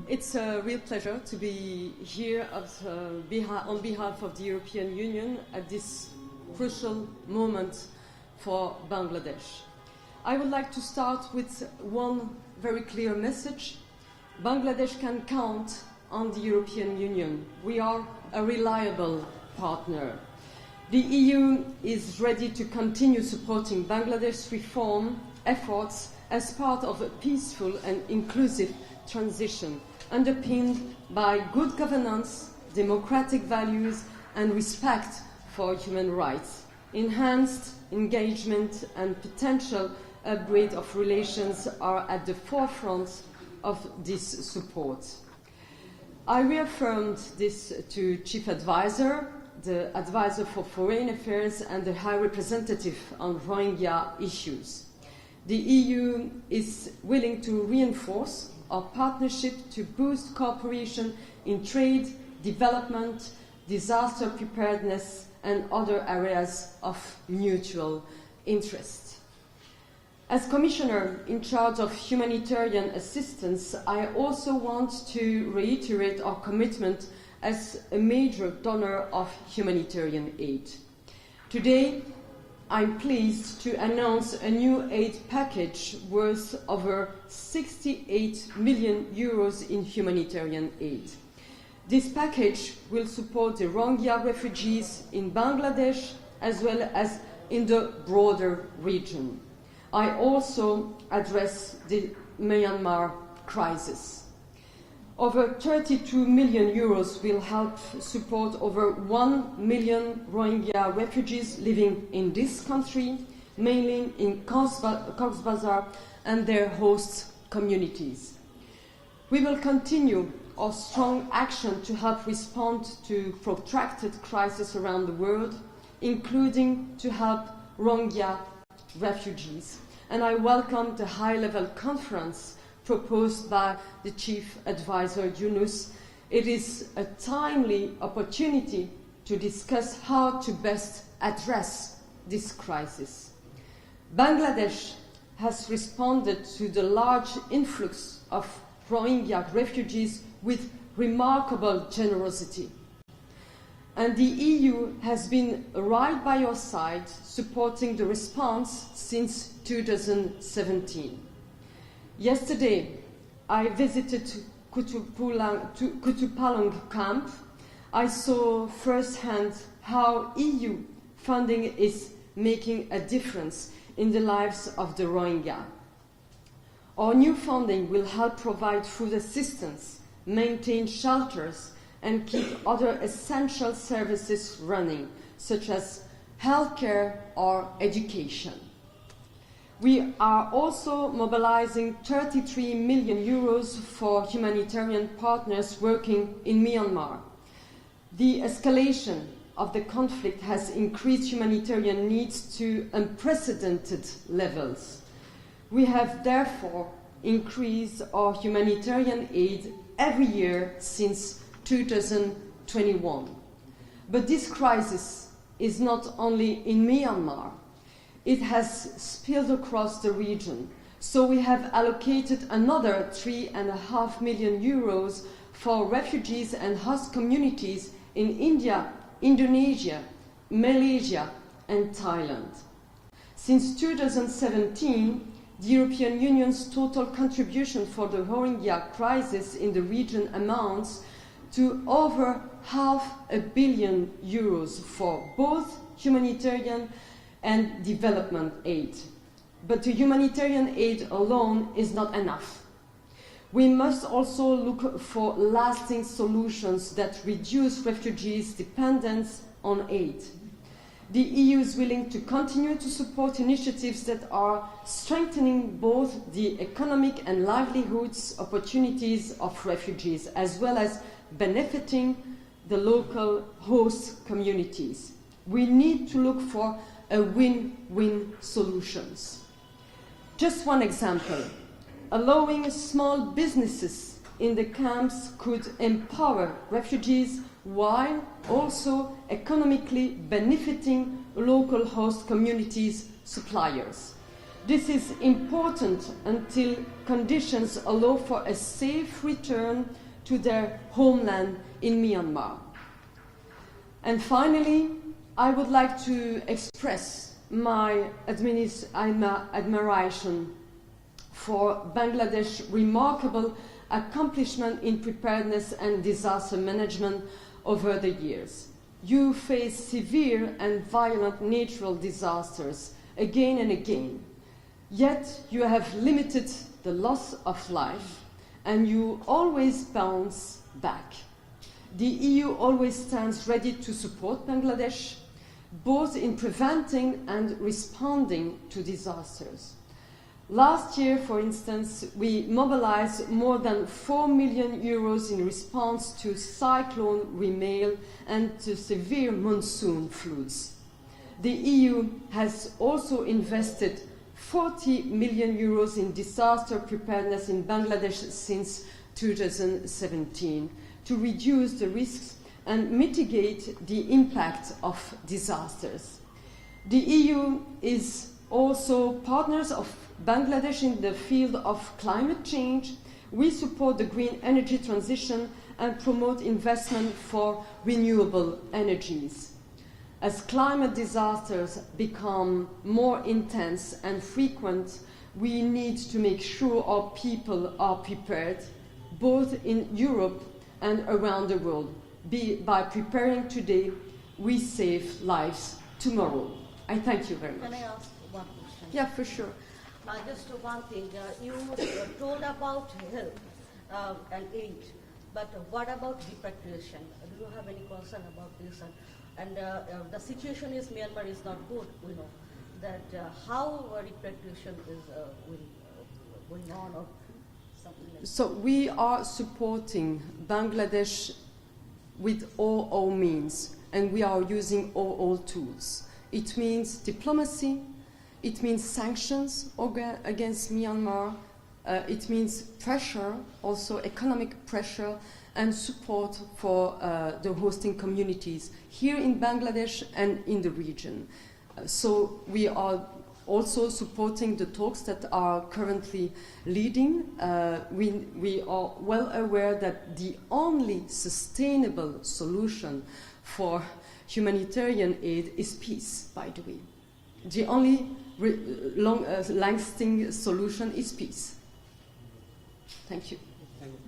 It's a real pleasure to be here on behalf of the European Union at this crucial moment for Bangladesh. I would like to start with one very clear message. Bangladesh can count on the European Union. We are a reliable partner. The EU is ready to continue supporting Bangladesh's reform efforts as part of a peaceful and inclusive transition, underpinned by good governance, democratic values, and respect for human rights. Enhanced engagement and potential upgrade of relations are at the forefront of this support. I reaffirmed this to Chief Advisor, the Advisor for Foreign Affairs, and the High Representative on Rohingya issues. The EU is willing to reinforce our partnership to boost cooperation in trade, development, disaster preparedness, and other areas of mutual interest. As Commissioner in charge of humanitarian assistance, I also want to reiterate our commitment as a major donor of humanitarian aid. Today, I'm pleased to announce a new aid package worth over 68 million euros in humanitarian aid. This package will support the Rohingya refugees in Bangladesh as well as in the broader region. I also address the Myanmar crisis. Over 32 million euros will help support over 1 million Rohingya refugees living in this country, mainly in Cox's Bazar and their host communities. We will continue our strong action to help respond to protracted crises around the world, including to help Rohingya refugees. And I welcome the high-level conference proposed by the Chief Advisor Yunus. It is a timely opportunity to discuss how to best address this crisis. Bangladesh has responded to the large influx of Rohingya refugees with remarkable generosity. And the EU has been right by your side, supporting the response since 2017. Yesterday, I visited Kutupalong camp. I saw firsthand how EU funding is making a difference in the lives of the Rohingya. Our new funding will help provide food assistance, maintain shelters, and keep other essential services running, such as healthcare or education. We are also mobilizing 33 million euros for humanitarian partners working in Myanmar. The escalation of the conflict has increased humanitarian needs to unprecedented levels. We have therefore increased our humanitarian aid every year since 2021. But this crisis is not only in Myanmar. It has spilled across the region. So we have allocated another 3.5 million euros for refugees and host communities in India, Indonesia, Malaysia, and Thailand. Since 2017, the European Union's total contribution for the Rohingya crisis in the region amounts to over €500 million for both humanitarian and development aid. But the humanitarian aid alone is not enough. We must also look for lasting solutions that reduce refugees' dependence on aid. The EU is willing to continue to support initiatives that are strengthening both the economic and livelihoods opportunities of refugees, as well as benefiting the local host communities. We need to look for a win-win solutions. Just one example, allowing small businesses in the camps could empower refugees while also economically benefiting local host communities' suppliers. This is important until conditions allow for a safe return to their homeland in Myanmar. And finally, I would like to express my admiration for Bangladesh's remarkable accomplishment in preparedness and disaster management over the years. You face severe and violent natural disasters again and again, yet you have limited the loss of life and you always bounce back. The EU always stands ready to support Bangladesh, both in preventing and responding to disasters. Last year, for instance, we mobilized more than 4 million euros in response to Cyclone Rimail and to severe monsoon floods. The EU has also invested 40 million euros in disaster preparedness in Bangladesh since 2017 to reduce the risks and mitigate the impact of disasters. The EU is also partners of Bangladesh in the field of climate change. We support the green energy transition and promote investment for renewable energies. As climate disasters become more intense and frequent, we need to make sure our people are prepared, both in Europe and around the world. By preparing today, we save lives tomorrow. I thank you very much. Can I ask one question? Yeah, for sure. Just one thing, you told about help and aid, but what about repatriation? Do you have any concern about this? And the situation is Myanmar is not good, we know. That how repatriation is going on or something like that? So we are supporting Bangladesh with all our means, and we are using all tools. It means diplomacy, it means sanctions against Myanmar, it means pressure, also economic pressure, and support for the hosting communities here in Bangladesh and in the region. So we are also supporting the talks that are currently leading. We are well aware that the only sustainable solution for humanitarian aid is peace, by the way. The only lasting solution is peace. Thank you. Thank you.